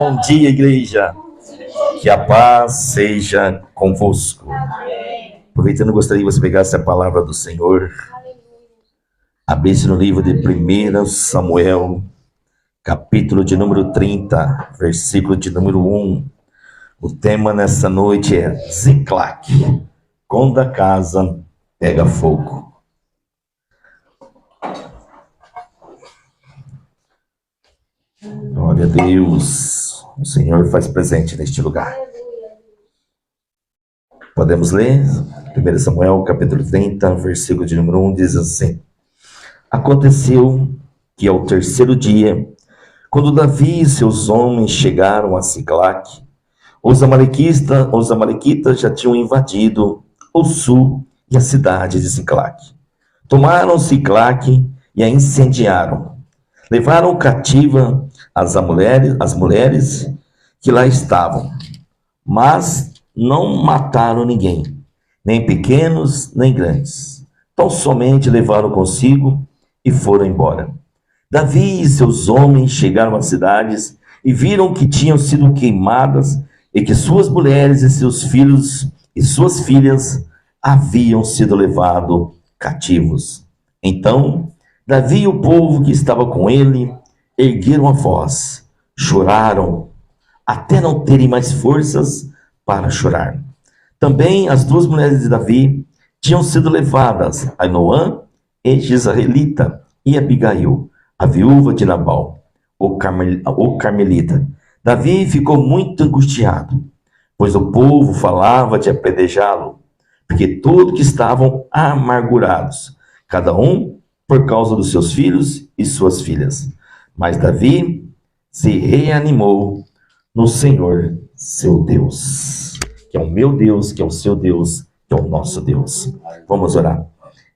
Bom dia, igreja. Que a paz seja convosco. Aproveitando, gostaria que você pegasse a palavra do Senhor. Abrisse no livro de 1 Samuel, capítulo de número 30, versículo de número 1. O tema nessa noite é Ziclac, quando a casa pega fogo. Glória a Deus. O Senhor faz presente neste lugar. Podemos ler? 1 Samuel, capítulo 30, versículo de número 1, diz assim: Aconteceu que ao terceiro dia, quando Davi e seus homens chegaram a Ziclac, os amalequitas já tinham invadido o sul e a cidade de Ziclac. Tomaram Ziclac e a incendiaram. Levaram cativa as mulheres que lá estavam, mas não mataram ninguém, nem pequenos, nem grandes. Tão somente levaram consigo e foram embora. Davi e seus homens chegaram às cidades e viram que tinham sido queimadas e que suas mulheres e seus filhos e suas filhas haviam sido levados cativos. Então, Davi e o povo que estava com ele ergueram a voz, choraram, até não terem mais forças para chorar. Também as duas mulheres de Davi tinham sido levadas, Ainoã e Jezreelita, e Abigail, a viúva de Nabal, o carmelita. Davi ficou muito angustiado, pois o povo falava de apedrejá-lo, porque todos que estavam amargurados, cada um por causa dos seus filhos e suas filhas. Mas Davi se reanimou no Senhor, seu Deus, que é o meu Deus, que é o seu Deus, que é o nosso Deus. Vamos orar.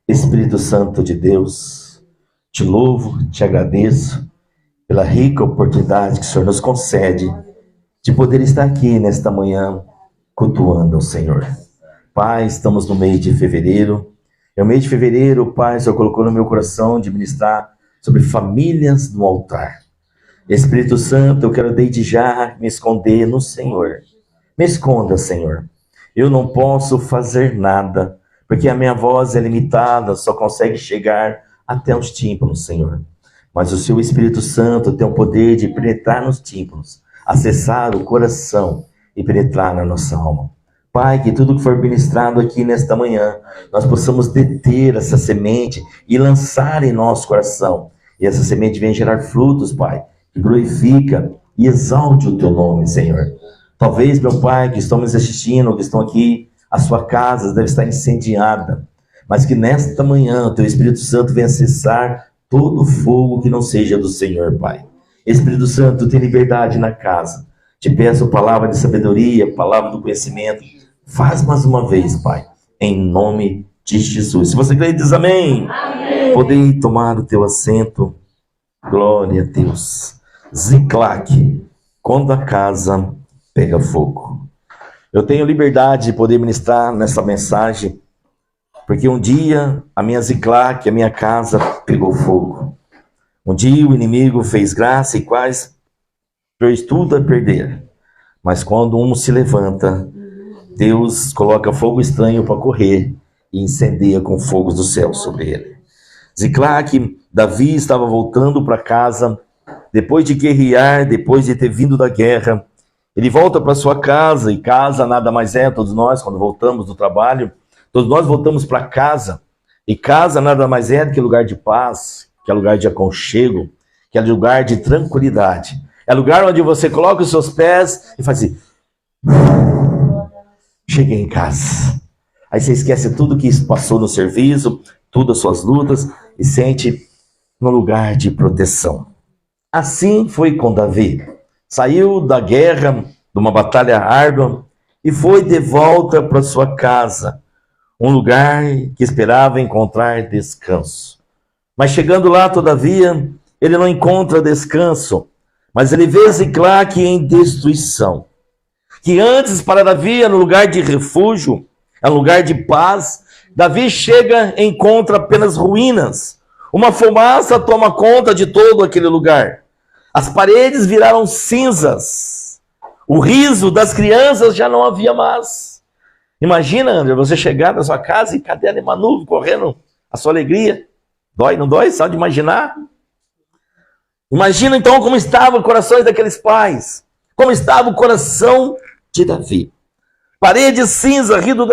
Espírito Santo de Deus, te louvo, te agradeço pela rica oportunidade que o Senhor nos concede de poder estar aqui nesta manhã cultuando ao Senhor. Pai, estamos no mês de fevereiro. É o mês de fevereiro, Pai, o Senhor colocou no meu coração de ministrar sobre famílias no altar. Espírito Santo, eu quero desde já me esconder no Senhor. Me esconda, Senhor. Eu não posso fazer nada, porque a minha voz é limitada, só consegue chegar até os tímpanos, Senhor. Mas o seu Espírito Santo tem o poder de penetrar nos tímpanos, acessar o coração e penetrar na nossa alma. Pai, que tudo que for ministrado aqui nesta manhã, nós possamos deter essa semente e lançar em nosso coração. E essa semente vem gerar frutos, Pai, que glorifica e exalte o teu nome, Senhor. Talvez, meu Pai, que estão nos assistindo, que estão aqui, a sua casa deve estar incendiada, mas que nesta manhã o teu Espírito Santo venha cessar todo fogo que não seja do Senhor, Pai. Espírito Santo, tem liberdade na casa. Te peço palavra de sabedoria, palavra do conhecimento. Faz mais uma vez, Pai, em nome de Jesus. Se você crê, diz amém. Amém. Podem tomar o teu assento. Glória a Deus. Ziclac, quando a casa pega fogo. Eu tenho liberdade de poder ministrar nessa mensagem, porque um dia a minha Ziclac, a minha casa pegou fogo. Um dia o inimigo fez graça e quase fez tudo a perder. Mas quando um se levanta, Deus coloca fogo estranho para correr e incendeia com fogos do céu sobre ele. Ziclac, Davi estava voltando para casa, depois de guerrear, depois de ter vindo da guerra. Ele volta para sua casa, e casa nada mais é, todos nós, quando voltamos do trabalho, todos nós voltamos para casa, e casa nada mais é do que lugar de paz, que é lugar de aconchego, que é lugar de tranquilidade. É lugar onde você coloca os seus pés e faz assim: cheguei em casa. Aí você esquece tudo que passou no serviço, todas as suas lutas, e sente no lugar de proteção. Assim foi com Davi. Saiu da guerra, de uma batalha árdua, e foi de volta para sua casa, um lugar que esperava encontrar descanso. Mas chegando lá, todavia, ele não encontra descanso, mas ele vê Ziclac em destruição. Que antes para Davi era um lugar de refúgio, era um lugar de paz, Davi chega e encontra apenas ruínas. Uma fumaça toma conta de todo aquele lugar. As paredes viraram cinzas. O riso das crianças já não havia mais. Imagina, André, você chegar na sua casa e cadê a Manu correndo a sua alegria? Dói, não dói? Só de imaginar? Imagina então como estavam os corações daqueles pais. Como estava o coração de Davi. Paredes cinza, riso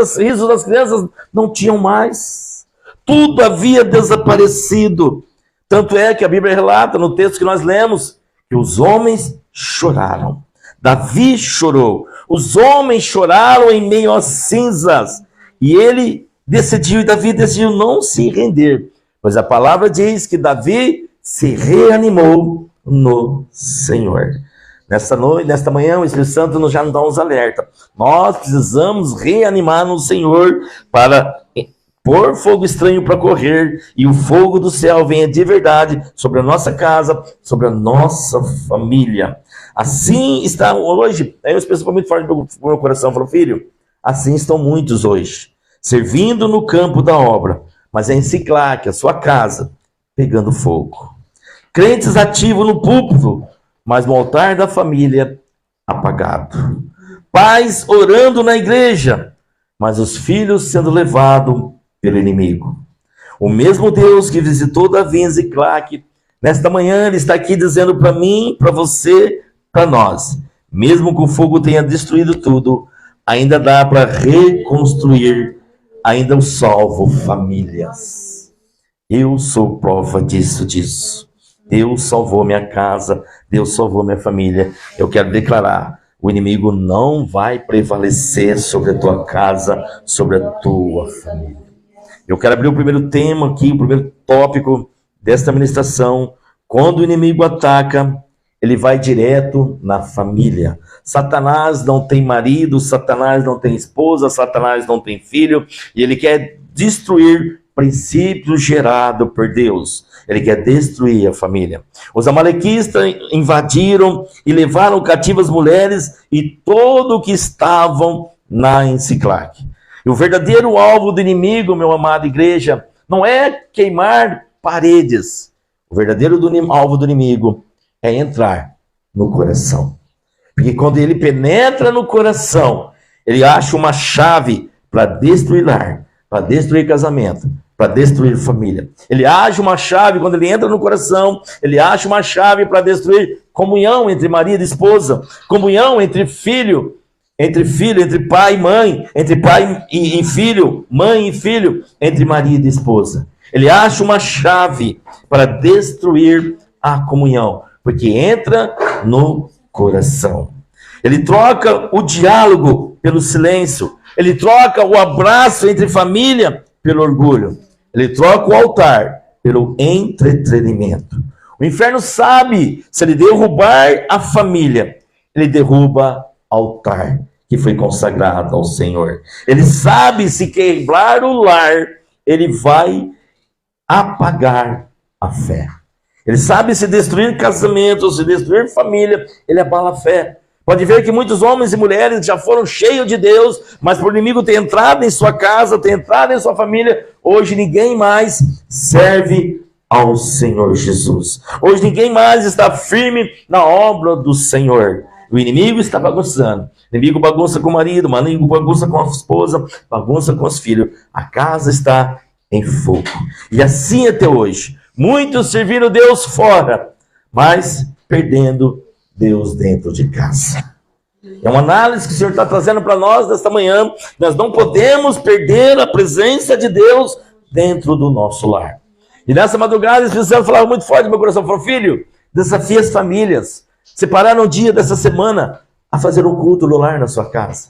das crianças não tinham mais. Tudo havia desaparecido. Tanto é que a Bíblia relata no texto que nós lemos que os homens choraram. Davi chorou. Os homens choraram em meio às cinzas. E Davi decidiu não se render. Pois a palavra diz que Davi se reanimou no Senhor. Nesta manhã, o Espírito Santo já nos dá uns alertas. Nós precisamos reanimar no Senhor para pôr fogo estranho para correr e o fogo do céu venha de verdade sobre a nossa casa, sobre a nossa família. Assim está hoje. Aí o Espírito Santo foi muito forte no meu coração. Falou, filho, assim estão muitos hoje, servindo no campo da obra, mas em Siclac, a sua casa, pegando fogo. Crentes ativos no púlpito, mas no altar da família, apagado. Pais orando na igreja, mas os filhos sendo levados pelo inimigo. O mesmo Deus que visitou Davi em Siclac, nesta manhã ele está aqui dizendo para mim, para você, para nós, mesmo que o fogo tenha destruído tudo, ainda dá para reconstruir, ainda eu salvo famílias. Eu sou prova disso. Deus salvou minha casa, Deus salvou minha família. Eu quero declarar, o inimigo não vai prevalecer sobre a tua casa, sobre a tua família. Eu quero abrir o primeiro tema aqui, o primeiro tópico desta ministração. Quando o inimigo ataca, ele vai direto na família. Satanás não tem marido, Satanás não tem esposa, Satanás não tem filho, e ele quer destruir princípios gerados por Deus. Ele quer destruir a família. Os amalequistas invadiram e levaram cativas mulheres e todo o que estavam em Siclac. E o verdadeiro alvo do inimigo, meu amado igreja, não é queimar paredes. O verdadeiro alvo do inimigo é entrar no coração. Porque quando ele penetra no coração, ele acha uma chave para destruir lar, para destruir casamento, para destruir família. Ele acha uma chave, quando ele entra no coração, ele acha uma chave para destruir comunhão entre marido e esposa, comunhão entre filho, entre pai e mãe, entre pai e filho, mãe e filho, entre marido e esposa. Ele acha uma chave para destruir a comunhão, porque entra no coração. Ele troca o diálogo pelo silêncio. Ele troca o abraço entre família pelo orgulho. Ele troca o altar pelo entretenimento. O inferno sabe, se ele derrubar a família, ele derruba o altar que foi consagrado ao Senhor. Ele sabe, se quebrar o lar, ele vai apagar a fé. Ele sabe, se destruir casamento, se destruir família, ele abala a fé. Pode ver que muitos homens e mulheres já foram cheios de Deus, mas por inimigo ter entrado em sua casa, ter entrado em sua família, hoje ninguém mais serve ao Senhor Jesus. Hoje ninguém mais está firme na obra do Senhor. O inimigo está bagunçando. O inimigo bagunça com o marido, o inimigo bagunça com a esposa, bagunça com os filhos. A casa está em fogo. E assim até hoje. Muitos serviram Deus fora, mas perdendo Deus dentro de casa. É uma análise que o Senhor está trazendo para nós nesta manhã. Nós não podemos perder a presença de Deus dentro do nosso lar. E nessa madrugada, o Espírito Santo falava muito forte no meu coração. Falou, filho, desafia as famílias. Separar um dia dessa semana a fazer o culto no lar na sua casa.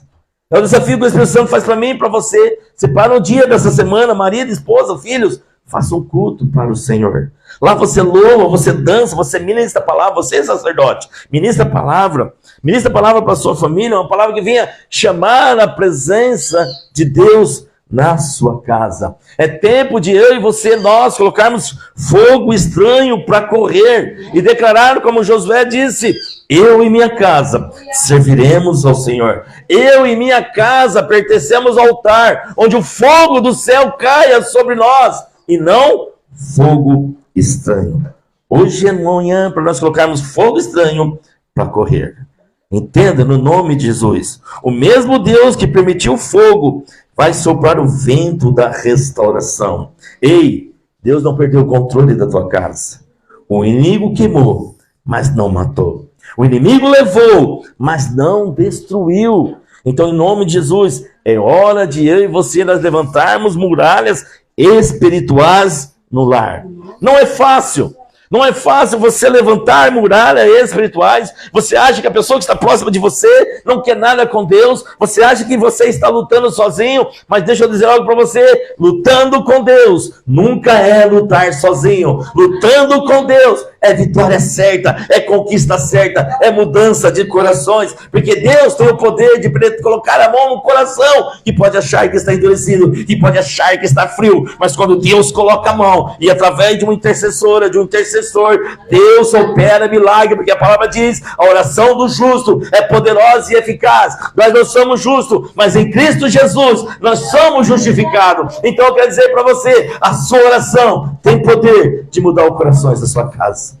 É o desafio que o Espírito Santo faz para mim e para você. Separa um dia dessa semana, marido, esposa, filhos, faça um culto para o Senhor. Lá você louva, você dança, você ministra a palavra, você é sacerdote. Ministra a palavra para a sua família, uma palavra que venha chamar a presença de Deus na sua casa. É tempo de eu e você, nós, colocarmos fogo estranho para correr e declarar, como Josué disse, eu e minha casa serviremos ao Senhor. Eu e minha casa pertencemos ao altar, onde o fogo do céu caia sobre nós, e não fogo estranho. Hoje é manhã para nós colocarmos fogo estranho para correr. Entenda, no nome de Jesus. O mesmo Deus que permitiu o fogo vai soprar o vento da restauração. Ei, Deus não perdeu o controle da tua casa. O inimigo queimou, mas não matou. O inimigo levou, mas não destruiu. Então, em nome de Jesus, é hora de eu e você nós levantarmos muralhas espirituais no lar. Não é fácil. Não é fácil você levantar muralhas espirituais. Você acha que a pessoa que está próxima de você não quer nada com Deus. Você acha que você está lutando sozinho. Mas deixa eu dizer algo para você. Lutando com Deus nunca é lutar sozinho. Lutando com Deus é vitória certa, é conquista certa, é mudança de corações. Porque Deus tem o poder de colocar a mão no coração, que pode achar que está endurecido, que pode achar que está frio. Mas quando Deus coloca a mão, e através de uma intercessora, de um intercessor, Deus opera milagre, porque a palavra diz, a oração do justo é poderosa e eficaz. Nós não somos justos, mas em Cristo Jesus nós somos justificados. Então eu quero dizer para você, a sua oração tem poder de mudar os corações da sua casa.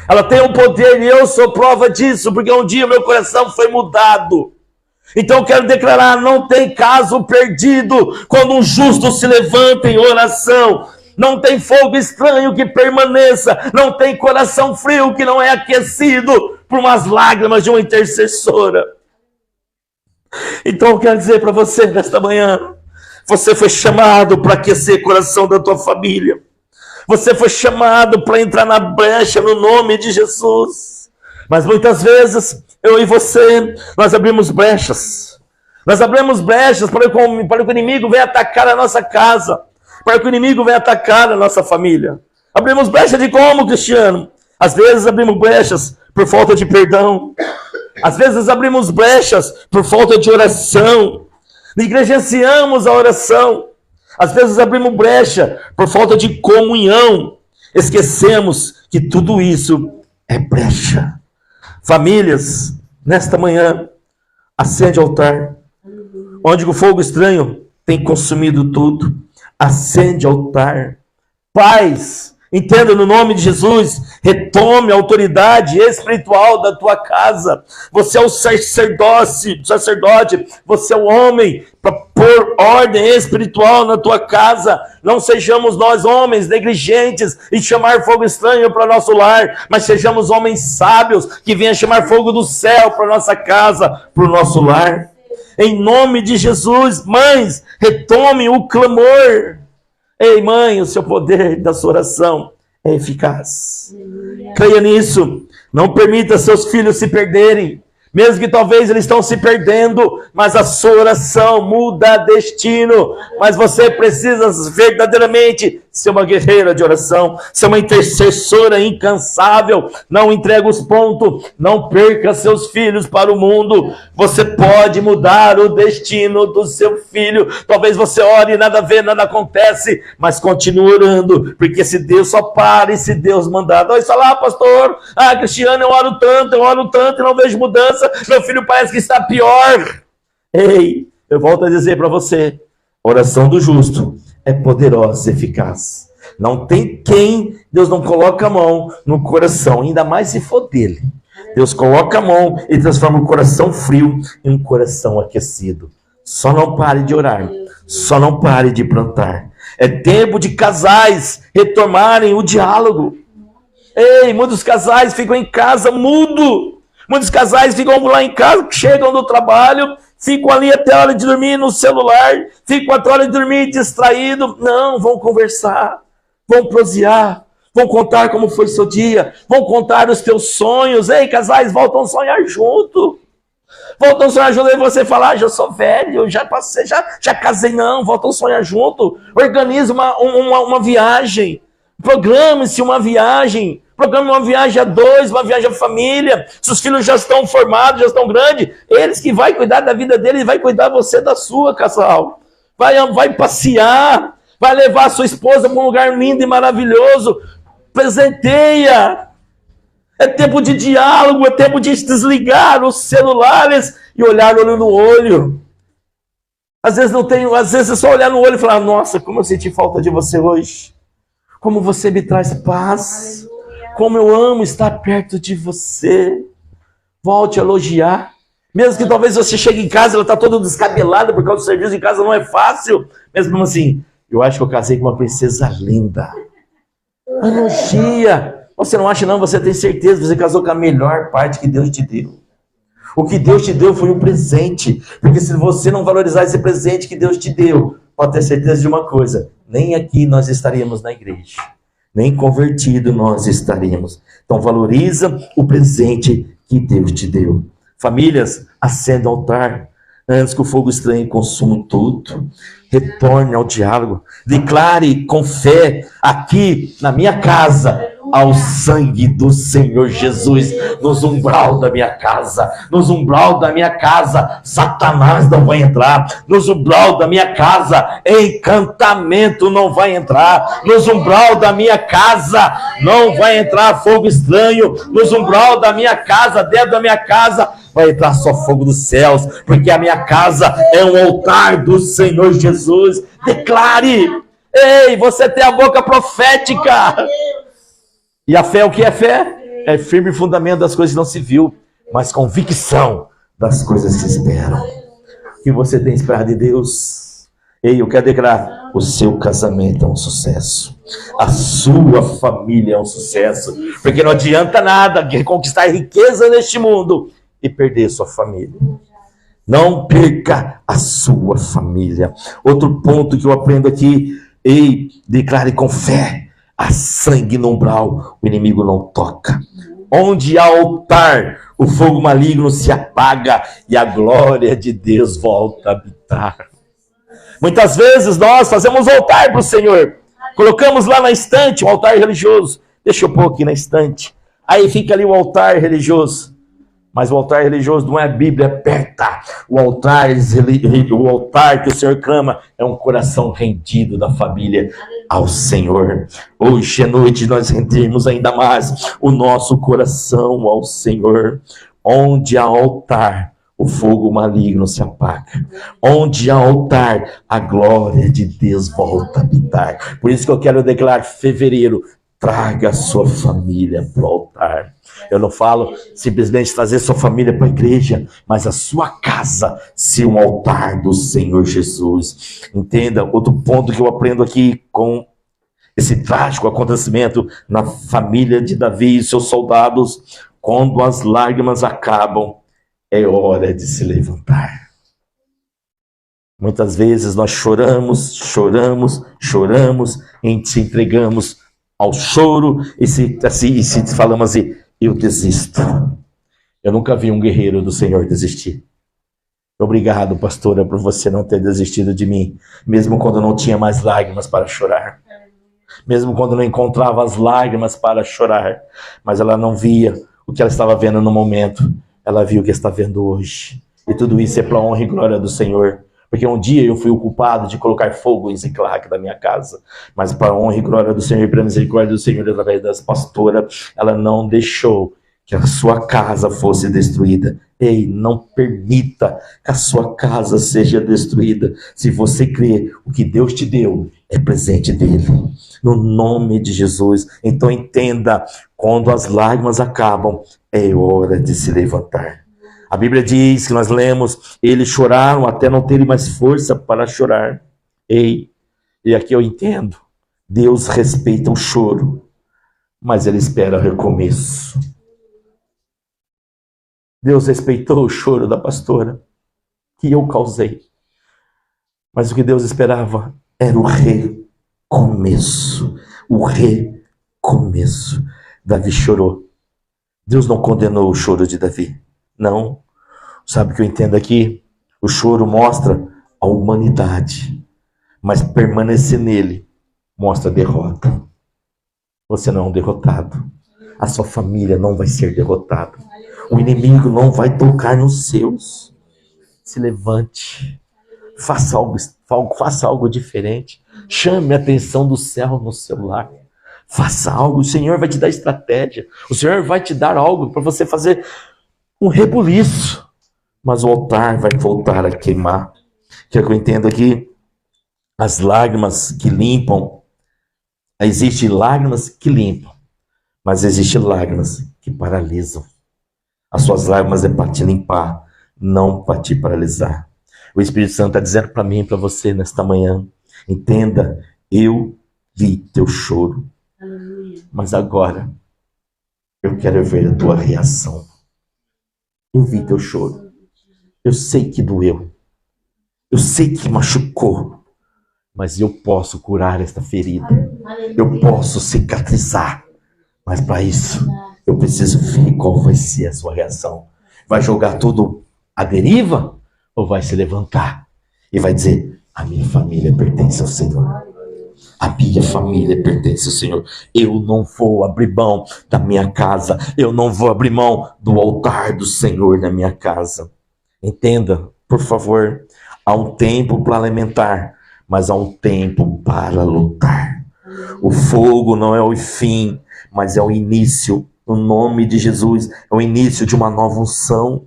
Ela tem um poder, e eu sou prova disso, porque um dia meu coração foi mudado. Então eu quero declarar, não tem caso perdido quando um justo se levanta em oração. Não tem fogo estranho que permaneça, não tem coração frio que não é aquecido por umas lágrimas de uma intercessora. Então eu quero dizer para você nesta manhã, você foi chamado para aquecer o coração da tua família. Você foi chamado para entrar na brecha no nome de Jesus. Mas muitas vezes, eu e você, nós abrimos brechas. Nós abrimos brechas para que o inimigo venha atacar a nossa casa. Para que o inimigo venha atacar a nossa família. Abrimos brecha de como, Cristiano? Às vezes abrimos brechas por falta de perdão. Às vezes abrimos brechas por falta de oração. Negligenciamos a oração. Às vezes abrimos brecha por falta de comunhão. Esquecemos que tudo isso é brecha. Famílias, nesta manhã, acende o altar. Onde o fogo estranho tem consumido tudo. Acende altar. Pais, entenda no nome de Jesus, retome a autoridade espiritual da tua casa. Você é o sacerdote, você é o homem para pôr ordem espiritual na tua casa. Não sejamos nós homens negligentes em chamar fogo estranho para nosso lar, mas sejamos homens sábios que venham chamar fogo do céu para nossa casa, para o nosso lar. Em nome de Jesus, mães, retome o clamor. Ei, mãe, o seu poder da sua oração é eficaz. Creia nisso. Não permita seus filhos se perderem. Mesmo que talvez eles estão se perdendo, mas a sua oração muda destino. Mas você precisa verdadeiramente ser uma guerreira de oração, ser uma intercessora incansável. Não entrega os pontos, não perca seus filhos para o mundo. Você pode mudar o destino do seu filho. Talvez você ore e nada vê, nada acontece, mas continue orando, porque se Deus só para e se Deus mandar. Nós falar, pastor, Cristiano, eu oro tanto e não vejo mudança. Meu filho parece que está pior. Ei, eu volto a dizer para você, oração do justo é poderosa e eficaz. Não tem quem Deus não coloca a mão no coração, ainda mais se for dele. Deus coloca a mão e transforma o coração frio em um coração aquecido. Só não pare de orar, só não pare de plantar. É tempo de casais retomarem o diálogo. Ei, muitos casais ficam em casa mudo. Muitos casais ficam lá em casa, chegam do trabalho, ficam ali até a hora de dormir no celular, ficam até a hora de dormir distraído. Não, vão conversar, vão prosear, vão contar como foi seu dia, vão contar os teus sonhos. Ei, casais, voltam a sonhar junto. Voltam a sonhar junto, e você fala, já sou velho, já passei, já casei. Não, voltam a sonhar junto. Organize uma viagem, programe-se uma viagem. Programa uma viagem a dois, uma viagem à família. Se os filhos já estão formados, já estão grandes, eles que vai cuidar da vida deles, vai cuidar você da sua, casal. Vai passear, vai levar a sua esposa para um lugar lindo e maravilhoso. Presenteia. É tempo de diálogo, é tempo de desligar os celulares e olhar olho no olho. Às vezes é só olhar no olho e falar, nossa, como eu senti falta de você hoje. Como você me traz paz. como eu amo estar perto de você. Volte a elogiar. Mesmo que talvez você chegue em casa, ela está toda descabelada, porque o serviço em casa não é fácil. Mesmo assim, eu acho que eu casei com uma princesa linda. Elogia. Você não acha não, você tem certeza, você casou com a melhor parte que Deus te deu. O que Deus te deu foi um presente. Porque se você não valorizar esse presente que Deus te deu, pode ter certeza de uma coisa, nem aqui nós estaríamos na igreja. Nem convertido nós estaríamos. Então valoriza o presente que Deus te deu. Famílias, acenda o altar antes que o fogo estranho consuma tudo. Retorne ao diálogo. Declare com fé aqui na minha casa ao sangue do Senhor Jesus nos umbral da minha casa. Nos umbral da minha casa, Satanás não vai entrar. Nos umbral da minha casa, encantamento não vai entrar. Nos umbral da minha casa, não vai entrar fogo estranho. Nos umbral da minha casa, dentro da minha casa, vai entrar só fogo dos céus, porque a minha casa é um altar do Senhor Jesus. Declare. Ei, você tem a boca profética. E a fé, o que é fé? É firme fundamento das coisas que não se viu, mas convicção das coisas que se esperam. O que você tem esperado de Deus? Ei, eu quero declarar, o seu casamento é um sucesso. A sua família é um sucesso. Porque não adianta nada conquistar riqueza neste mundo e perder sua família. Não perca a sua família. Outro ponto que eu aprendo aqui, ei, declare com fé. Há sangue no umbral, o inimigo não toca. Onde há altar, o fogo maligno se apaga e a glória de Deus volta a habitar. Muitas vezes nós fazemos altar para o Senhor. Colocamos lá na estante um altar religioso. Deixa eu pôr aqui na estante. Aí fica ali o altar religioso. Mas o altar religioso não é a Bíblia aberta. O altar que o Senhor clama é um coração rendido da família ao Senhor. Hoje à noite nós rendemos ainda mais o nosso coração ao Senhor. Onde há altar, o fogo maligno se apaga. Onde há altar, a glória de Deus volta a habitar. Por isso que eu quero declarar fevereiro, traga a sua família para o altar. Eu não falo simplesmente trazer sua família para a igreja, mas a sua casa ser um altar do Senhor Jesus. Entenda, outro ponto que eu aprendo aqui com esse trágico acontecimento na família de Davi e seus soldados, quando as lágrimas acabam, é hora de se levantar. Muitas vezes nós choramos, e se entregamos ao choro e se falamos assim, eu desisto. Eu nunca vi um guerreiro do Senhor desistir. Obrigado, pastora, por você não ter desistido de mim, mesmo quando não tinha mais lágrimas para chorar. Mesmo quando não encontrava as lágrimas para chorar. Mas ela não via o que ela estava vendo no momento. Ela viu o que está vendo hoje. E tudo isso é para a honra e glória do Senhor. Porque um dia eu fui o culpado de colocar fogo em Ziclac da minha casa. Mas para a honra e glória do Senhor e para a misericórdia do Senhor, através das pastoras, ela não deixou que a sua casa fosse destruída. Ei, não permita que a sua casa seja destruída. Se você crê, o que Deus te deu é presente dele. No nome de Jesus. Então entenda, quando as lágrimas acabam, é hora de se levantar. A Bíblia diz que nós lemos, eles choraram até não terem mais força para chorar. Ei, e aqui eu entendo, Deus respeita o choro, mas Ele espera o recomeço. Deus respeitou o choro da pastora, que eu causei. Mas o que Deus esperava era o recomeço. O recomeço. Davi chorou. Deus não condenou o choro de Davi. Não. Sabe o que eu entendo aqui? O choro mostra a humanidade. Mas permanecer nele mostra a derrota. Você não é um derrotado. A sua família não vai ser derrotada. O inimigo não vai tocar nos seus. Se levante. Faça algo diferente. Chame a atenção do céu no seu lar. Faça algo. O Senhor vai te dar estratégia. O Senhor vai te dar algo para você fazer um rebuliço. Mas o altar vai voltar a queimar. Que é o que eu entendo aqui. As lágrimas que limpam. Existem lágrimas que limpam. Mas existem lágrimas que paralisam. As suas lágrimas é para te limpar, não para te paralisar. O Espírito Santo está dizendo para mim e para você nesta manhã: entenda, eu vi teu choro, mas agora eu quero ver a tua reação. Eu vi teu choro, eu sei que doeu, eu sei que machucou, mas eu posso curar esta ferida, eu posso cicatrizar, mas para isso eu preciso ver qual vai ser a sua reação. Vai jogar tudo à deriva ou vai se levantar e vai dizer: a minha família pertence ao Senhor. A minha família pertence ao Senhor. Eu não vou abrir mão da minha casa. Eu não vou abrir mão do altar do Senhor na minha casa. Entenda, por favor, há um tempo para lamentar, mas há um tempo para lutar. O fogo não é o fim, mas é o início. No nome de Jesus, é o início de uma nova unção.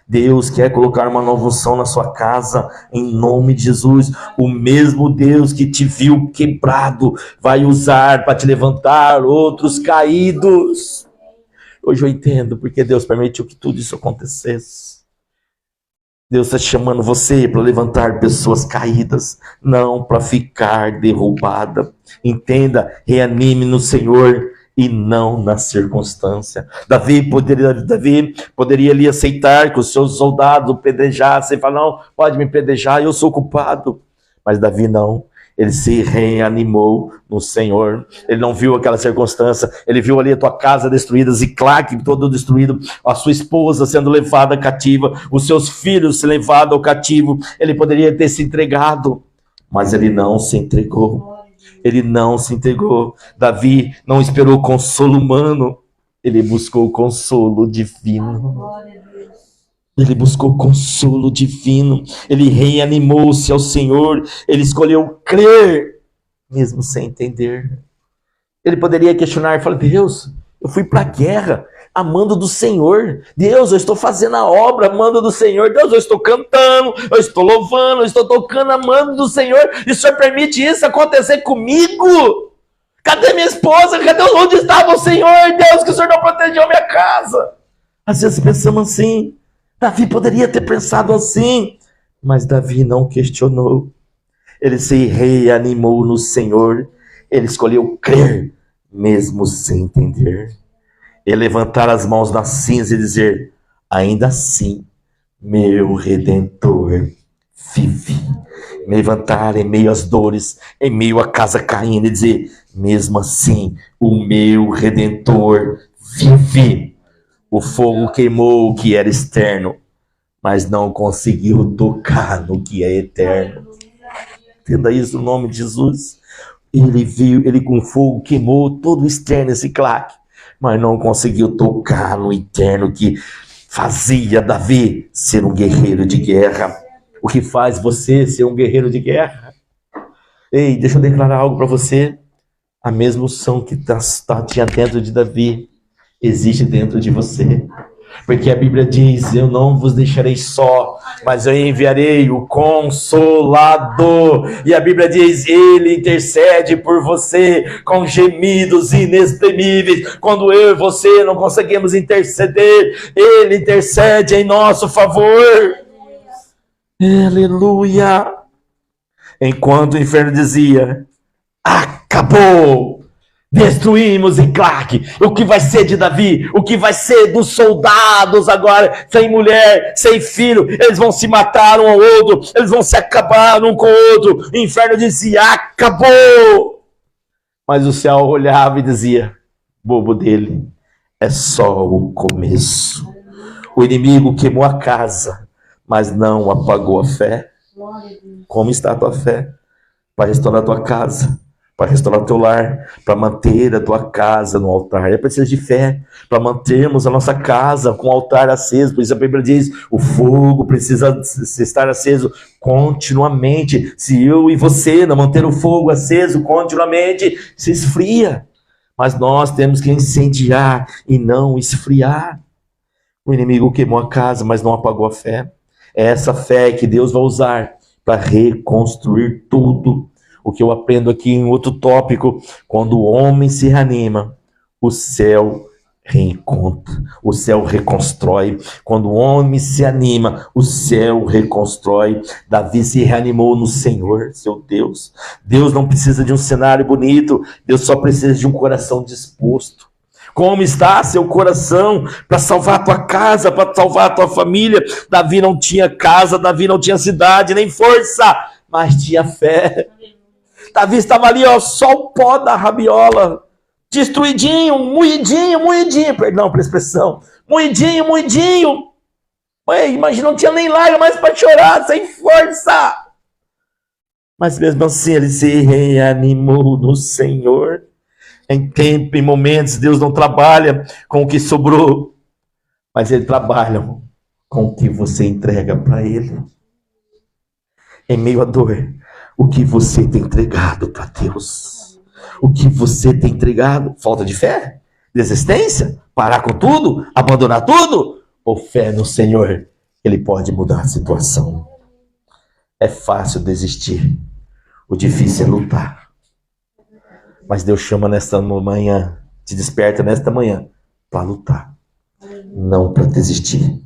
Deus quer colocar uma nova unção na sua casa, em nome de Jesus. O mesmo Deus que te viu quebrado vai usar para te levantar outros caídos. Hoje eu entendo porque Deus permitiu que tudo isso acontecesse. Deus está chamando você para levantar pessoas caídas, não para ficar derrubada. Entenda, reanime no Senhor e não na circunstância. Davi poderia ali aceitar que os seus soldados o pedrejassem e falar: não, pode me pedrejar, eu sou culpado. Mas Davi não. Ele se reanimou no Senhor. Ele não viu aquela circunstância. Ele viu ali a tua casa destruída, Ziclague todo destruído, a sua esposa sendo levada cativa, os seus filhos sendo levados ao cativo. Ele poderia ter se entregado, mas ele não se entregou. Ele não se entregou. Davi não esperou consolo humano. Ele buscou consolo divino. Ele buscou consolo divino. Ele reanimou-se ao Senhor. Ele escolheu crer, mesmo sem entender. Ele poderia questionar e falar: Deus, eu fui para a guerra amando do Senhor. Deus, eu estou fazendo a obra amando do Senhor. Deus, eu estou cantando, eu estou louvando, eu estou tocando amando do Senhor. E o Senhor permite isso acontecer comigo? Cadê minha esposa? Cadê onde estava o Senhor? Deus, que o Senhor não protegeu a minha casa. Às vezes pensamos assim. Davi poderia ter pensado assim, mas Davi não questionou. Ele se reanimou no Senhor. Ele escolheu crer, mesmo sem entender. Ele levantar as mãos na cinza e dizer: ainda assim, meu Redentor vive. Me levantar em meio às dores, em meio à casa caindo e dizer: mesmo assim, o meu Redentor vive. O fogo queimou o que era externo, mas não conseguiu tocar no que é eterno. Entenda isso no nome de Jesus. Ele com fogo queimou todo o externo, esse claque, mas não conseguiu tocar no eterno que fazia Davi ser um guerreiro de guerra. O que faz você ser um guerreiro de guerra? Ei, deixa eu declarar algo para você. A mesma unção que tinha dentro de Davi existe dentro de você. Porque a Bíblia diz: eu não vos deixarei só, mas eu enviarei o Consolador. E a Bíblia diz: ele intercede por você com gemidos inexprimíveis. Quando eu e você não conseguimos interceder, ele intercede em nosso favor. Aleluia! Enquanto o inferno dizia: acabou! Destruímos Ziclague. O que vai ser de Davi? O que vai ser dos soldados agora? Sem mulher, sem filho. Eles vão se matar um ao outro. Eles vão se acabar um com o outro. O inferno dizia: acabou. Mas o céu olhava e dizia: bobo dele, é só o começo. O inimigo queimou a casa, mas não apagou a fé. Como está a tua fé? Para restaurar a tua casa, para restaurar o teu lar, para manter a tua casa no altar. É preciso de fé para mantermos a nossa casa com o altar aceso. Por isso a Bíblia diz: o fogo precisa estar aceso continuamente. Se eu e você não manter o fogo aceso continuamente, se esfria. Mas nós temos que incendiar e não esfriar. O inimigo queimou a casa, mas não apagou a fé. É essa fé que Deus vai usar para reconstruir tudo. O que eu aprendo aqui em outro tópico: quando o homem se reanima, o céu reencontra, o céu reconstrói. Quando o homem se anima, o céu reconstrói. Davi se reanimou no Senhor, seu Deus. Deus não precisa de um cenário bonito, Deus só precisa de um coração disposto. Como está seu coração para salvar a tua casa, para salvar a tua família? Davi não tinha casa, Davi não tinha cidade, nem força, mas tinha fé. Davi estava ali, ó, só o pó da rabiola, destruidinho, moidinho, perdão pela expressão, moidinho. Ué, imagina, não tinha nem lágrimas para chorar, sem força. Mas mesmo assim ele se reanimou no Senhor. Em tempo, em momentos, Deus não trabalha com o que sobrou, mas Ele trabalha com o que você entrega para Ele. Em meio à dor, o que você tem entregado para Deus? O que você tem entregado? Falta de fé? Desistência? Parar com tudo? Abandonar tudo? Ou fé no Senhor? Ele pode mudar a situação. É fácil desistir. O difícil é lutar. Mas Deus chama nesta manhã, te desperta nesta manhã para lutar, não para desistir.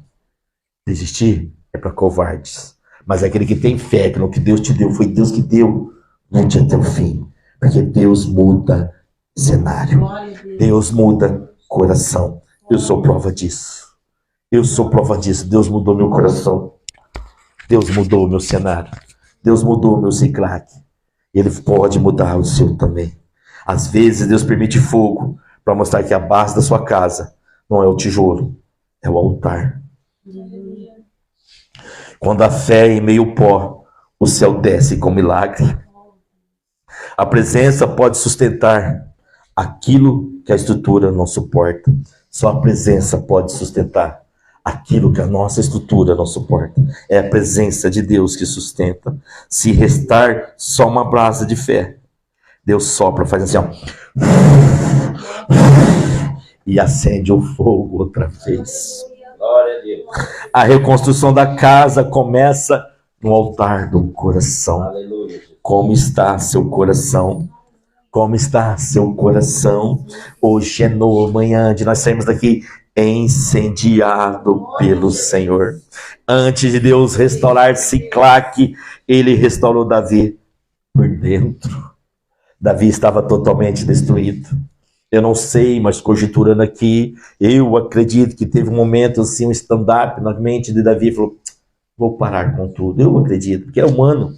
Desistir é para covardes. Mas aquele que tem fé, que no que Deus te deu, foi Deus que deu, lute até o fim. Porque Deus muda cenário. Deus muda coração. Eu sou prova disso. Deus mudou meu coração. Deus mudou meu cenário. Deus mudou meu Ciclac. Ele pode mudar o seu também. Às vezes Deus permite fogo para mostrar que a base da sua casa não é o tijolo, é o altar. Quando a fé é em meio pó, o céu desce com milagre. A presença pode sustentar aquilo que a estrutura não suporta. Só a presença pode sustentar aquilo que a nossa estrutura não suporta. É a presença de Deus que sustenta. Se restar só uma brasa de fé, Deus sopra, faz assim, ó, e acende o fogo outra vez. Glória a Deus. A reconstrução da casa começa no altar do coração. Aleluia. Como está seu coração? Como está seu coração? Hoje é novo, amanhã de nós saímos daqui incendiado pelo Senhor. Antes de Deus restaurar Ciclac, Ele restaurou Davi por dentro. Davi estava totalmente destruído. Eu não sei, mas conjecturando aqui, eu acredito que teve um momento assim, um stand-up na mente de Davi, falou, vou parar com tudo. Eu acredito, porque é humano.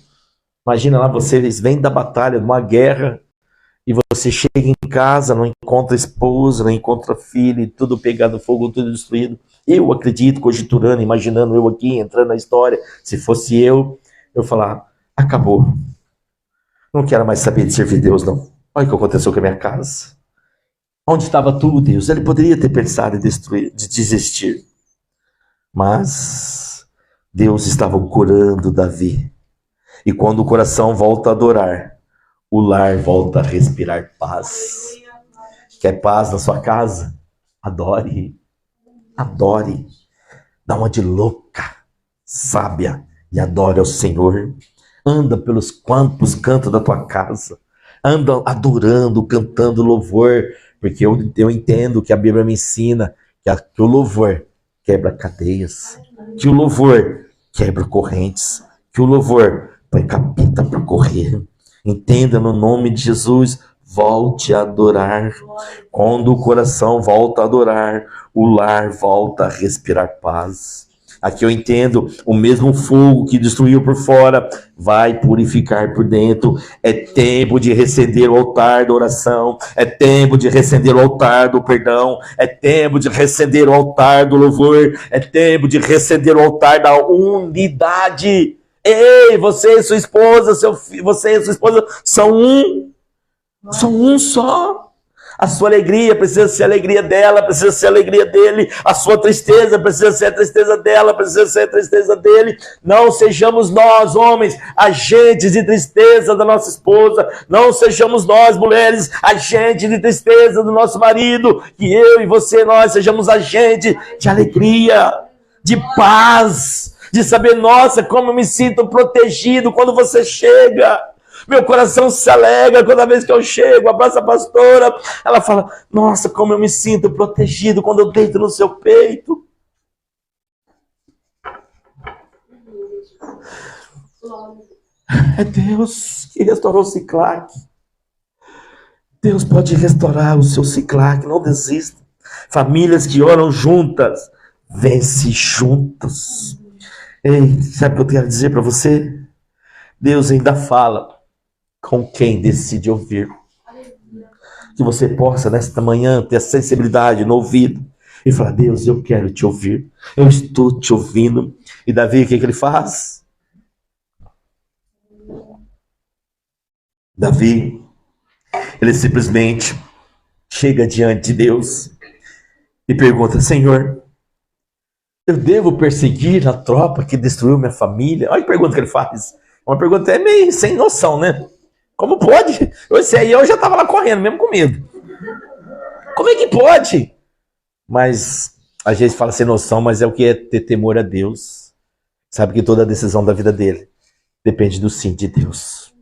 Imagina lá, vocês vêm da batalha, de uma guerra, e você chega em casa, não encontra esposa, não encontra filho, tudo pegado fogo, tudo destruído. Eu acredito, conjecturando, imaginando eu aqui, entrando na história, se fosse eu falar, acabou. Não quero mais saber de servir Deus, não. Olha o que aconteceu com a minha casa. Onde estava tudo, Deus? Ele poderia ter pensado em destruir, de desistir. Mas Deus estava curando Davi. E quando o coração volta a adorar, o lar volta a respirar paz. Quer paz na sua casa? Adore. Adore. Dá uma de louca, sábia, e adore ao Senhor. Anda pelos campos, cantos da tua casa. Anda adorando, cantando louvor. Porque eu entendo que a Bíblia me ensina que o louvor quebra cadeias. Que o louvor quebra correntes. Que o louvor põe capita para correr. Entenda no nome de Jesus. Volte a adorar. Quando o coração volta a adorar, o lar volta a respirar paz. Aqui eu entendo, o mesmo fogo que destruiu por fora vai purificar por dentro. É tempo de reacender o altar da oração. É tempo de reacender o altar do perdão. É tempo de reacender o altar do louvor. É tempo de reacender o altar da unidade. Ei, você e sua esposa, você e sua esposa são um. São um só. A sua alegria precisa ser a alegria dela, precisa ser a alegria dele. A sua tristeza precisa ser a tristeza dela, precisa ser a tristeza dele. Não sejamos nós, homens, agentes de tristeza da nossa esposa. Não sejamos nós, mulheres, agentes de tristeza do nosso marido. Que eu e você, nós sejamos agentes de alegria, de paz, de saber, nossa, como eu me sinto protegido quando você chega. Meu coração se alegra toda vez que eu chego, abraço a pastora. Ela fala, nossa, como eu me sinto protegido quando eu deito no seu peito. É Deus que restaurou o Ciclac. Deus pode restaurar o seu Ciclac, não desista. Famílias que oram juntas, vence juntos. Ei, sabe o que eu quero dizer para você? Deus ainda fala com quem decide ouvir. Que você possa, nesta manhã, ter a sensibilidade no ouvido e falar, Deus, eu quero te ouvir. Eu estou te ouvindo. E Davi, o que ele faz? Davi, ele simplesmente chega diante de Deus e pergunta, Senhor, eu devo perseguir a tropa que destruiu minha família? Olha a pergunta que ele faz. Uma pergunta até meio sem noção, né? Como pode? Esse aí eu já estava lá correndo, mesmo com medo. Como é que pode? Mas a gente fala sem noção, mas é o que é ter temor a Deus. Sabe que toda a decisão da vida dele depende do sim de Deus.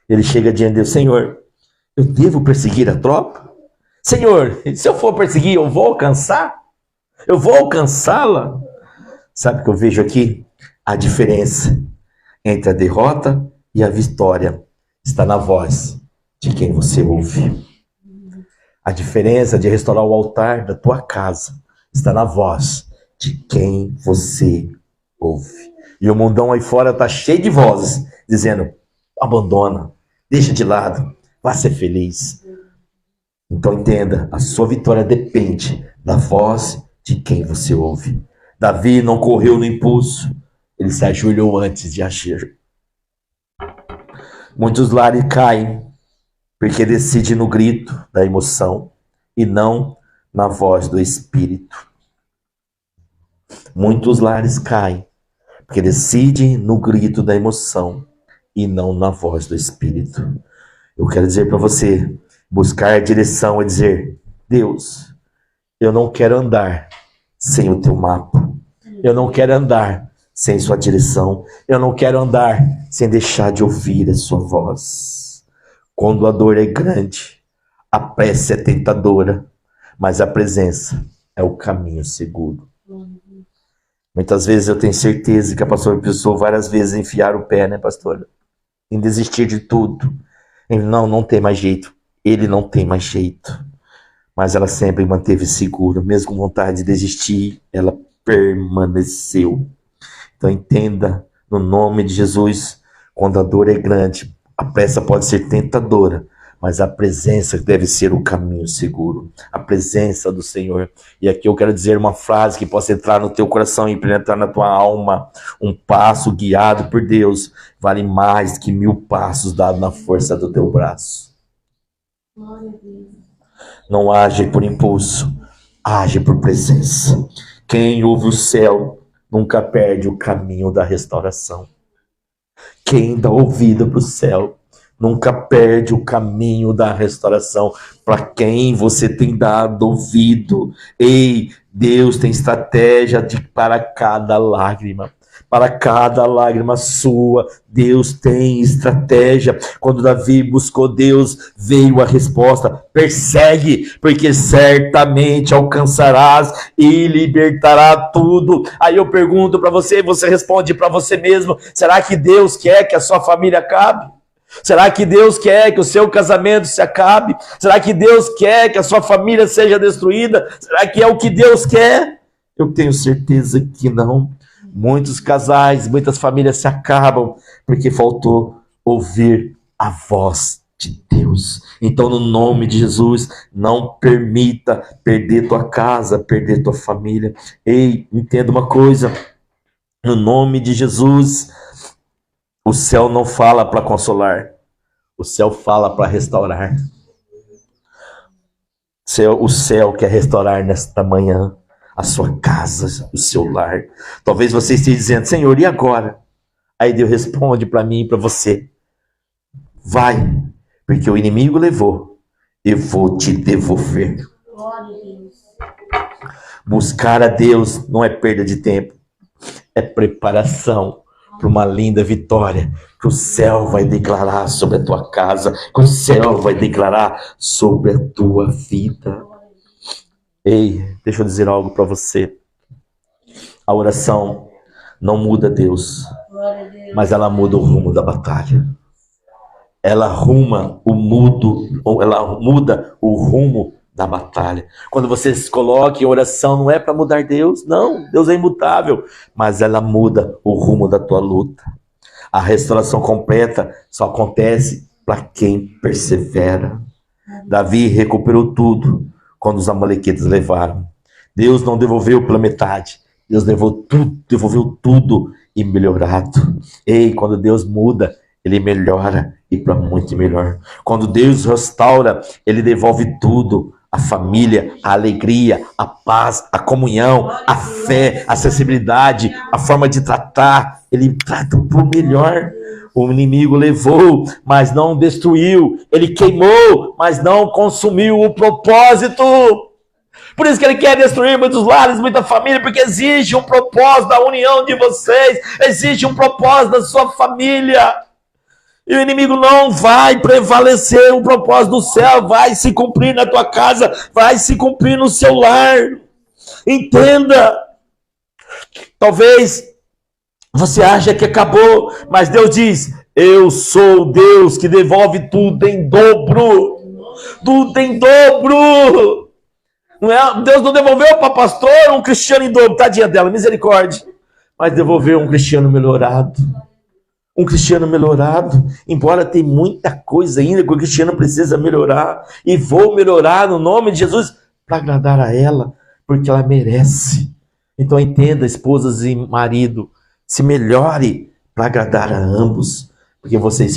Ele chega diante de Deus, Senhor, eu devo perseguir a tropa? Senhor, se eu for perseguir, eu vou alcançar? Eu vou alcançá-la? Sabe o que eu vejo aqui? A diferença entre a derrota e a vitória está na voz de quem você ouve. A diferença de restaurar o altar da tua casa está na voz de quem você ouve. E o mundão aí fora está cheio de vozes dizendo, abandona, deixa de lado, vá ser feliz. Então entenda, a sua vitória depende da voz de quem você ouve. Davi não correu no impulso, ele se ajoelhou antes de agir. Muitos lares caem porque decidem no grito da emoção e não na voz do Espírito. Muitos lares caem porque decidem no grito da emoção e não na voz do Espírito. Eu quero dizer para você, buscar a direção é dizer, Deus, eu não quero andar sem o teu mapa. Eu não quero andar sem sua direção. Eu não quero andar sem deixar de ouvir a sua voz. Quando a dor é grande, a prece é tentadora, mas a presença é o caminho seguro. Muitas vezes eu tenho certeza que a pastora pensou várias vezes em enfiar o pé, né, pastora? Em desistir de tudo. Não tem mais jeito. Ele não tem mais jeito. Mas ela sempre manteve segura, mesmo com vontade de desistir, ela permaneceu. Então entenda, no nome de Jesus, quando a dor é grande, a pressa pode ser tentadora, mas a presença deve ser o caminho seguro. A presença do Senhor. E aqui eu quero dizer uma frase que possa entrar no teu coração e penetrar na tua alma. Um passo guiado por Deus vale mais que 1000 passos dados na força do teu braço. Não age por impulso, age por presença. Quem ouve o céu nunca perde o caminho da restauração. Quem dá ouvido para o céu nunca perde o caminho da restauração. Para quem você tem dado ouvido, ei, Deus tem estratégia para cada lágrima. Para cada lágrima sua, Deus tem estratégia. Quando Davi buscou Deus, veio a resposta: persegue, porque certamente alcançarás e libertará tudo. Aí eu pergunto para você, você responde para você mesmo: será que Deus quer que a sua família acabe? Será que Deus quer que o seu casamento se acabe? Será que Deus quer que a sua família seja destruída? Será que é o que Deus quer? Eu tenho certeza que não. Muitos casais, muitas famílias se acabam porque faltou ouvir a voz de Deus. Então, no nome de Jesus, não permita perder tua casa, perder tua família. Ei, entenda uma coisa. No nome de Jesus, o céu não fala para consolar. O céu fala para restaurar. O céu quer restaurar nesta manhã a sua casa, o seu lar. Talvez você esteja dizendo: Senhor, e agora? Aí Deus responde para mim e para você: vai, porque o inimigo levou, eu vou te devolver. Buscar a Deus não é perda de tempo, é preparação. para uma linda vitória que o céu vai declarar sobre a tua casa, que o céu vai declarar sobre a tua vida. Ei, deixa eu dizer algo para você. A oração não muda Deus, mas ela muda o rumo da batalha. Ela muda o rumo da batalha. Quando você se coloca em oração, não é para mudar Deus, não, Deus é imutável, mas ela muda o rumo da tua luta. A restauração completa só acontece para quem persevera. Davi recuperou tudo quando os amalequitas levaram. Deus não devolveu pela metade, Deus devolveu tudo e melhorado. Ei, quando Deus muda, Ele melhora e para muito melhor. Quando Deus restaura, Ele devolve tudo. A família, a alegria, a paz, a comunhão, a fé, a sensibilidade, a forma de tratar. Ele trata por melhor. O inimigo levou, mas não destruiu. Ele queimou, mas não consumiu o propósito. Por isso que ele quer destruir muitos lares, muita família, porque existe um propósito da união de vocês, existe um propósito da sua família. E o inimigo não vai prevalecer, o propósito do céu vai se cumprir na tua casa, vai se cumprir no seu lar. Entenda. Talvez você ache que acabou, mas Deus diz: eu sou o Deus que devolve tudo em dobro. Tudo em dobro. Não é? Deus não devolveu para pastor um cristiano em dobro, tadinha dela, misericórdia. Mas devolveu um cristiano melhorado. Um cristiano melhorado, embora tem muita coisa ainda que o cristiano precisa melhorar, e vou melhorar no nome de Jesus para agradar a ela, porque ela merece. Então entenda, esposas e marido, se melhore para agradar a ambos, porque vocês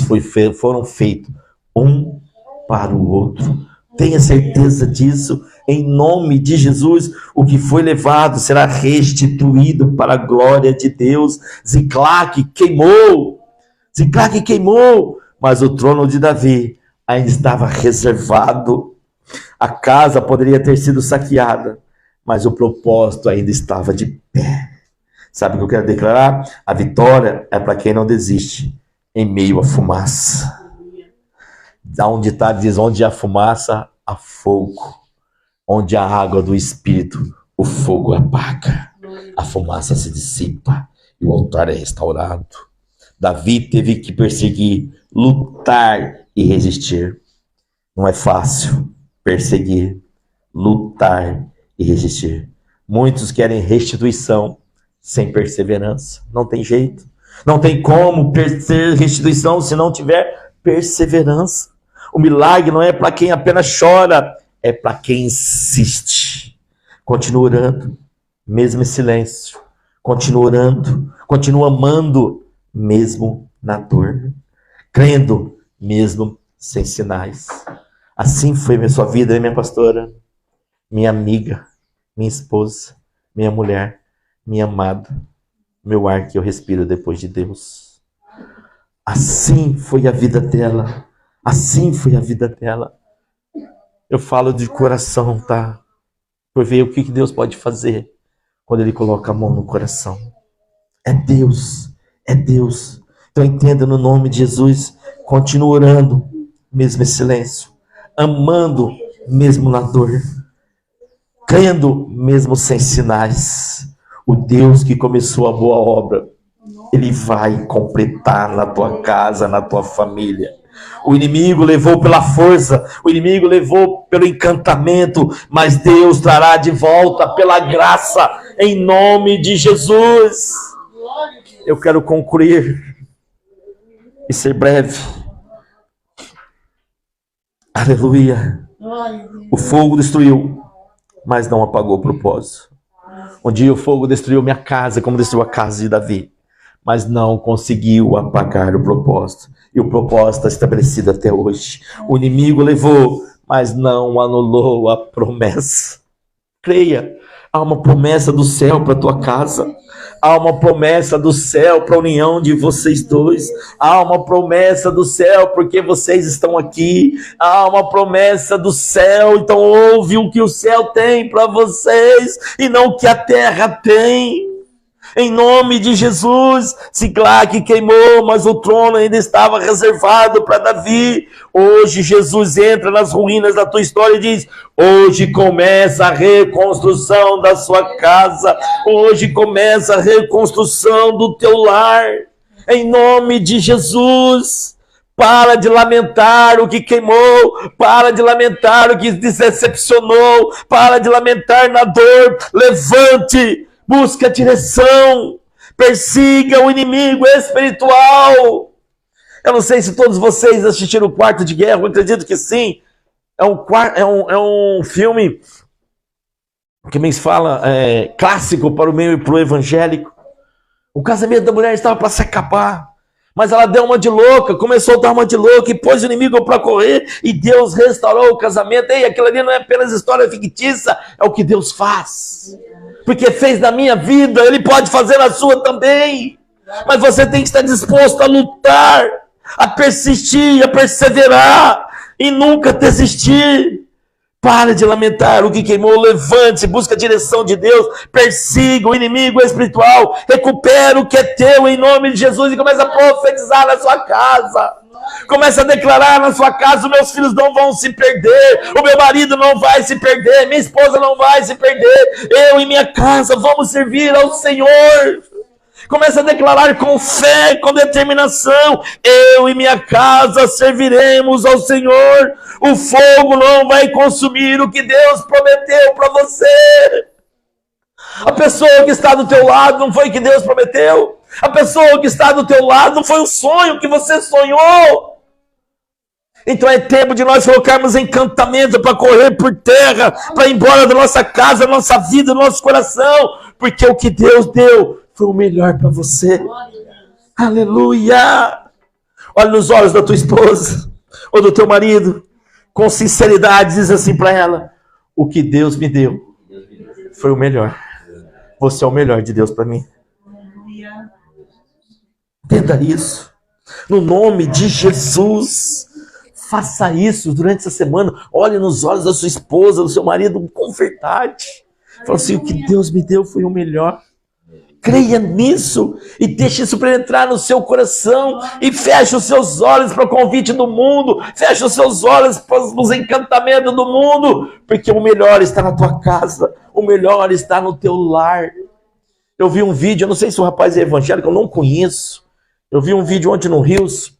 foram feitos um para o outro. Tenha certeza disso, em nome de Jesus. O que foi levado será restituído para a glória de Deus. Ziclague queimou, mas o trono de Davi ainda estava reservado. A casa poderia ter sido saqueada, mas o propósito ainda estava de pé. Sabe o que eu quero declarar? A vitória é para quem não desiste em meio à fumaça. Há um ditado que diz: onde há fumaça, há fogo. Onde há água do Espírito, o fogo apaga. A fumaça se dissipa e o altar é restaurado. Davi teve que perseguir, lutar e resistir. Não é fácil perseguir, lutar e resistir. Muitos querem restituição sem perseverança. Não tem jeito. Não tem como ter restituição se não tiver perseverança. O milagre não é para quem apenas chora, é para quem insiste. Continua orando, mesmo em silêncio. Continua orando, continua amando, mesmo na dor, crendo mesmo sem sinais. Assim foi a sua vida, minha pastora, minha amiga, minha esposa, minha mulher, minha amada, meu ar que eu respiro depois de Deus. Assim foi a vida dela, assim foi a vida dela. Eu falo de coração, tá? Por ver o que Deus pode fazer quando Ele coloca a mão no coração. É Deus. É Deus. Então entenda, no nome de Jesus, continua orando, mesmo em silêncio, amando, mesmo na dor, crendo, mesmo sem sinais. O Deus que começou a boa obra, Ele vai completar na tua casa, na tua família. O inimigo levou pela força, o inimigo levou pelo encantamento, mas Deus trará de volta pela graça, em nome de Jesus. Eu quero concluir e ser breve. Aleluia. O fogo destruiu, mas não apagou o propósito. Um dia o fogo destruiu minha casa, como destruiu a casa de Davi, mas não conseguiu apagar o propósito. E o propósito está estabelecido até hoje. O inimigo levou, mas não anulou a promessa. Creia, há uma promessa do céu para a tua casa. Há uma promessa do céu para a união de vocês dois. Há uma promessa do céu porque vocês estão aqui. Há uma promessa do céu. Então ouve o que o céu tem para vocês e não o que a terra tem. Em nome de Jesus, Siclac queimou, mas o trono ainda estava reservado para Davi. Hoje Jesus entra nas ruínas da tua história e diz: hoje começa a reconstrução da sua casa. Hoje começa a reconstrução do teu lar. Em nome de Jesus. Para de lamentar o que queimou, para de lamentar o que decepcionou, para de lamentar na dor. Levante, busque a direção, persiga o inimigo espiritual. Eu não sei se todos vocês assistiram o Quarto de Guerra, eu acredito que sim. É um filme que me fala clássico para o meio e para o evangélico. O casamento da mulher estava para se acabar. Mas ela deu uma de louca, começou a dar uma de louca e pôs o inimigo para correr e Deus restaurou o casamento. Ei, aquilo ali não é apenas história fictícia, é o que Deus faz. Porque fez na minha vida, Ele pode fazer na sua também. Mas você tem que estar disposto a lutar, a persistir, a perseverar e nunca desistir. Pare de lamentar o que queimou, levante-se, busca a direção de Deus, persiga o inimigo espiritual, recupera o que é teu em nome de Jesus e começa a profetizar na sua casa. Começa a declarar na sua casa: meus filhos não vão se perder, o meu marido não vai se perder, minha esposa não vai se perder, eu e minha casa vamos servir ao Senhor. Começa a declarar com fé, com determinação: eu e minha casa serviremos ao Senhor. O fogo não vai consumir o que Deus prometeu para você. A pessoa que está do teu lado não foi o que Deus prometeu. A pessoa que está do teu lado não foi o sonho que você sonhou. Então é tempo de nós colocarmos encantamento para correr por terra, para ir embora da nossa casa, da nossa vida, do nosso coração, porque o que Deus deu foi o melhor para você. Aleluia! Olha nos olhos da tua esposa ou do teu marido, com sinceridade, diz assim para ela: o que Deus me deu foi o melhor. Você é o melhor de Deus para mim. Entenda isso. No nome de Jesus, faça isso durante essa semana. Olhe nos olhos da sua esposa, do seu marido, com verdade. Fala assim: o que Deus me deu foi o melhor. Creia nisso e deixe isso para entrar no seu coração e feche os seus olhos para o convite do mundo, feche os seus olhos para os encantamentos do mundo, porque o melhor está na tua casa, o melhor está no teu lar. Eu vi um vídeo, eu não sei se o rapaz é evangélico, eu não conheço. Eu vi um vídeo ontem no Rios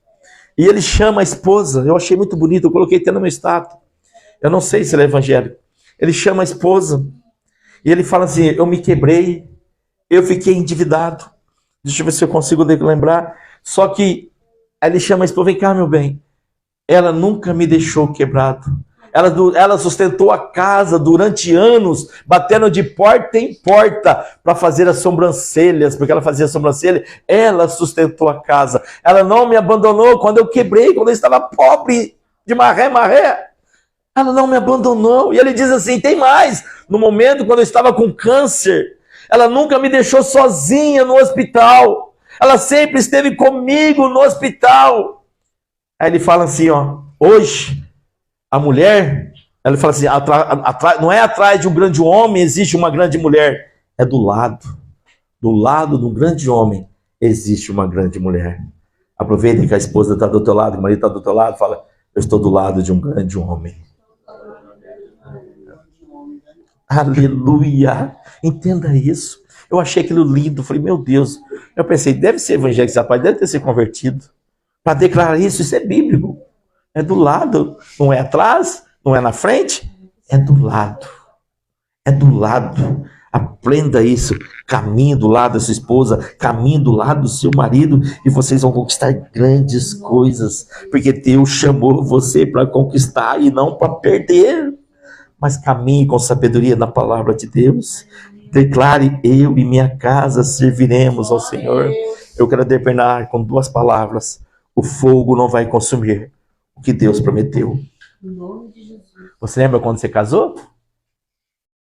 e ele chama a esposa, eu achei muito bonito, eu coloquei até no meu status. Eu não sei se ele é evangélico. Ele chama a esposa e ele fala assim: eu me quebrei, eu fiquei endividado. Deixa eu ver se eu consigo lembrar. Só que aí ele chama a esposa: vem cá, meu bem. Ela nunca me deixou quebrado. Ela sustentou a casa durante anos, batendo de porta em porta para fazer as sobrancelhas, porque ela fazia sobrancelha. Ela sustentou a casa. Ela não me abandonou quando eu quebrei, quando eu estava pobre, de maré. Ela não me abandonou. E ele diz assim: tem mais. No momento quando eu estava com câncer, ela nunca me deixou sozinha no hospital. Ela sempre esteve comigo no hospital. Aí ele fala assim, ó: hoje, a mulher, ele fala assim, não é atrás de um grande homem existe uma grande mulher. É do lado de um grande homem existe uma grande mulher. Aproveita que a esposa está do teu lado, que o marido está do teu lado, fala: eu estou do lado de um grande homem. Aleluia! Entenda isso. Eu achei aquilo lindo. Falei: meu Deus. Eu pensei: deve ser evangélico esse rapaz, deve ter se convertido. Para declarar isso é bíblico. É do lado. Não é atrás, não é na frente. É do lado. É do lado. Aprenda isso. Caminhe do lado da sua esposa, caminhe do lado do seu marido e vocês vão conquistar grandes coisas. Porque Deus chamou você para conquistar e não para perder. Mas caminhe com sabedoria na palavra de Deus. Declare: eu e minha casa serviremos ao Senhor. Eu quero terminar com duas palavras: o fogo não vai consumir o que Deus prometeu. Você lembra quando você casou?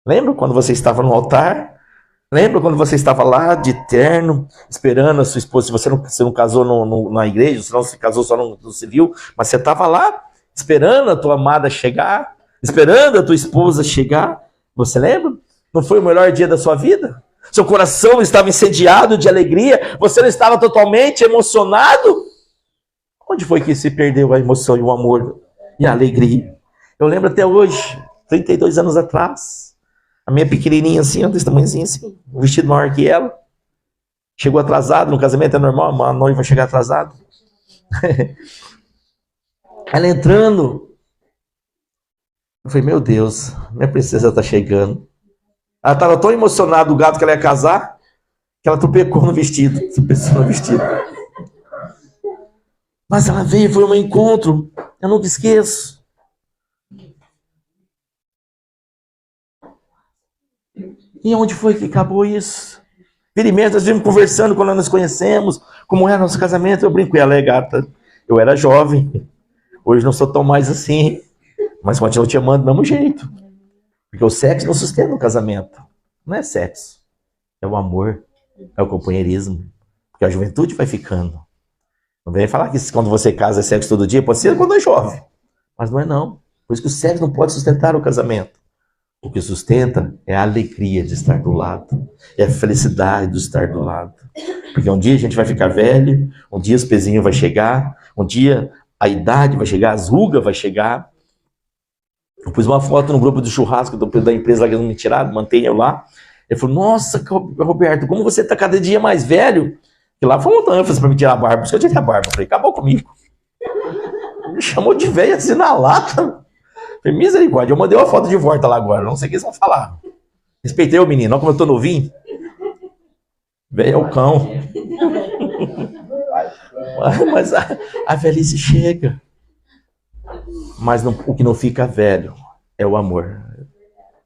Lembra quando você estava no altar? Lembra quando você estava lá de terno, esperando a sua esposa? Se você não casou na igreja, se não se casou só no civil, mas você estava lá esperando a tua amada chegar, esperando a tua esposa chegar. Você lembra? Não foi o melhor dia da sua vida? Seu coração estava incendiado de alegria? Você não estava totalmente emocionado? Onde foi que se perdeu a emoção e o amor e a alegria? Eu lembro até hoje, 32 anos atrás, a minha pequenininha assim, desse tamanhozinho assim, um vestido maior que ela, chegou atrasado, no casamento é normal, a noiva chegar atrasada. Ela entrando, eu falei, meu Deus, minha princesa está chegando. Ela estava tão emocionada do gato que ela ia casar, que ela tropecou no vestido, tropeçou no vestido. Mas ela veio, foi um encontro, eu nunca esqueço. E onde foi que acabou isso? Vira e mexe, nós vimos conversando quando nós nos conhecemos, como era nosso casamento. Eu brinco com ela, gata, eu era jovem, hoje não sou tão mais assim, mas continuo te amando do mesmo jeito. Porque o sexo não sustenta o casamento. Não é sexo, é o amor, é o companheirismo. Porque a juventude vai ficando. Não vem falar que quando você casa é sexo todo dia, pode ser quando é jovem. Mas não é não. Por isso que o sexo não pode sustentar o casamento. O que sustenta é a alegria de estar do lado. É a felicidade de estar do lado. Porque um dia a gente vai ficar velho, um dia os pezinhos vai chegar, um dia a idade vai chegar, as rugas vai chegar. Eu pus uma foto no grupo de churrasco da empresa lá que não me tiraram, mantenha eu lá. Ele falou, nossa, Roberto, como você está cada dia mais velho? E lá foi uma ênfase para me tirar a barba, porque eu tinha a barba. Eu falei, acabou comigo. Me chamou de velho assim na lata. Falei, misericórdia, eu mandei uma foto de volta lá agora, não sei o que eles vão falar. Respeitei o menino, olha como eu tô novinho. Velho é o cão. Mas a velhice chega. Mas não, o que não fica velho é o amor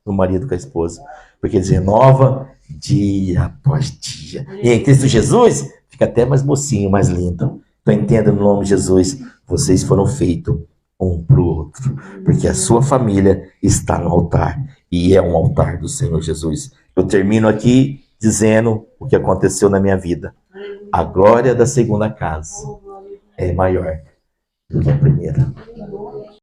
do marido com a esposa. Porque eles renovam dia após dia. E em Cristo Jesus, fica até mais mocinho, mais lindo. Então entenda no nome de Jesus, vocês foram feitos um para o outro. Porque a sua família está no altar. E é um altar do Senhor Jesus. Eu termino aqui dizendo o que aconteceu na minha vida. A glória da segunda casa é maior do que a primeira.